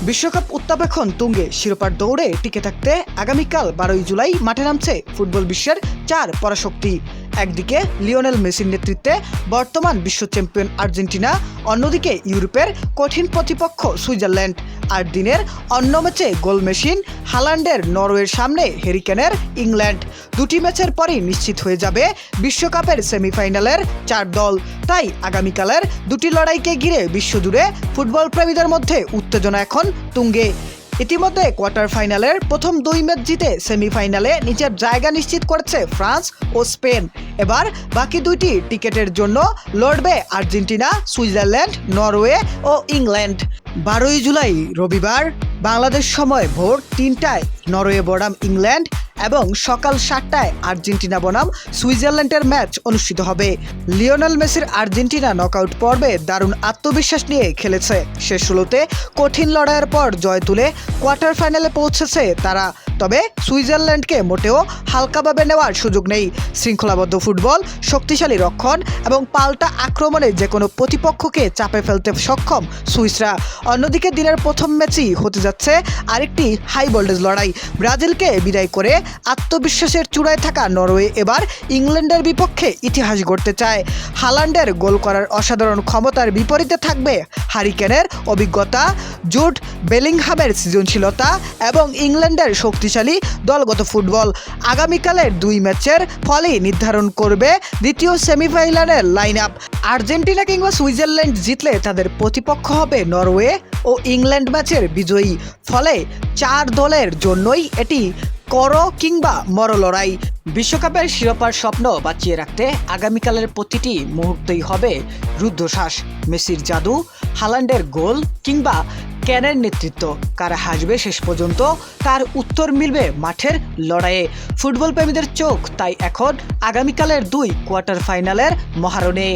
বিশ্বকাপ উত্তাপ এখন তুঙ্গে। শিরোপার দৌড়ে টিকে থাকতে আগামীকাল 12 জুলাই মাঠে নামছে ফুটবল বিশ্বের 4 পরাশক্তি। একদিকে লিওনেল মেসির নেতৃত্বে বর্তমান বিশ্ব চ্যাম্পিয়ন আর্জেন্টিনা, অন্যদিকে ইউরোপের কঠিন প্রতিপক্ষ সুইজারল্যান্ড। আর দিনের অন্য ম্যাচে গোল মেশিন হালান্ডের নরওয়ের সামনে হ্যারি কেনের ইংল্যান্ড। দুটি ম্যাচের পরই নিশ্চিত হয়ে যাবে বিশ্বকাপের সেমিফাইনালের 4 দল। তাই আগামীকালের দুটি লড়াইকে ঘিরে বিশ্বজুড়ে ফুটবল প্রেমীদের মধ্যে উত্তেজনা এখন তুঙ্গে। ইতিমধ্যে কোয়ার্টার ফাইনালের প্রথম 2 ম্যাচ জিতে সেমিফাইনালে নিজের জায়গা নিশ্চিত করেছে ফ্রান্স ও স্পেন। এবার বাকি দুইটি টিকেটের জন্য লড়বে আর্জেন্টিনা, সুইজারল্যান্ড, নরওয়ে ও ইংল্যান্ড। 12 জুলাই রবিবার বাংলাদেশ সময় ভোর 3টায় নরওয়ে বনাম ইংল্যান্ড এবং সকাল 7টায় আর্জেন্টিনা বনাম সুইজারল্যান্ডের ম্যাচ অনুষ্ঠিত হবে। লিওনেল মেসির আর্জেন্টিনা নকআউট পর্বে দারুণ আত্মবিশ্বাস নিয়ে খেলেছে। শেষ 16তে কঠিন লড়াইয়ের পর জয় তুলে কোয়ার্টার ফাইনালে পৌঁছেছে তারা। তবে সুইজারল্যান্ডকে মোটেও হালকাভাবে নেওয়ার সুযোগ নেই। শৃঙ্খলাবদ্ধ ফুটবল, শক্তিশালী রক্ষণ এবং পাল্টা আক্রমণে যে কোনো প্রতিপক্ষকে চাপে ফেলতে সক্ষম সুইসরা। অন্যদিকে দিনের প্রথম ম্যাচই হতে যাচ্ছে আরেকটি হাই ভোল্টেজ লড়াই। ব্রাজিলকে বিদায় করে আত্মবিশ্বাসের চূড়ায় থাকা নরওয়ে এবার ইংল্যান্ডের বিপক্ষে ইতিহাস গড়তে চায়। হালান্ডের গোল করার অসাধারণ ক্ষমতার বিপরীতে থাকবে হ্যারি কেনের অভিজ্ঞতা, জুড বেলিংহামের সৃজনশীলতা এবং ইংল্যান্ডের শক্তিশালী দলগত ফুটবল। আগামীকালের 2 ম্যাচের ফলই নির্ধারণ করবে দ্বিতীয় সেমিফাইনালের লাইন আপ। আর্জেন্টিনা কিংবা সুইজারল্যান্ড জিতলে তাদের প্রতিপক্ষ হবে নরওয়ে ও ইংল্যান্ড ম্যাচের বিজয়ী। ফলে 4 দলের জন্যই এটি করো কিংবা মরো লড়াই। বিশ্বকাপের শিরোপার স্বপ্ন বাঁচিয়ে রাখতে আগামীকালের প্রতিটি মুহূর্তেই হবে রুদ্ধশ্বাস। মেসির জাদু, হালান্ডের গোল কিংবা ক্যানের নেতৃত্ব, কারা হাসবে শেষ পর্যন্ত তার উত্তর মিলবে মাঠের লড়াইয়ে। ফুটবল প্রেমীদের চোখ তাই এখন আগামীকালের 2 কোয়ার্টার ফাইনালের মহারণে।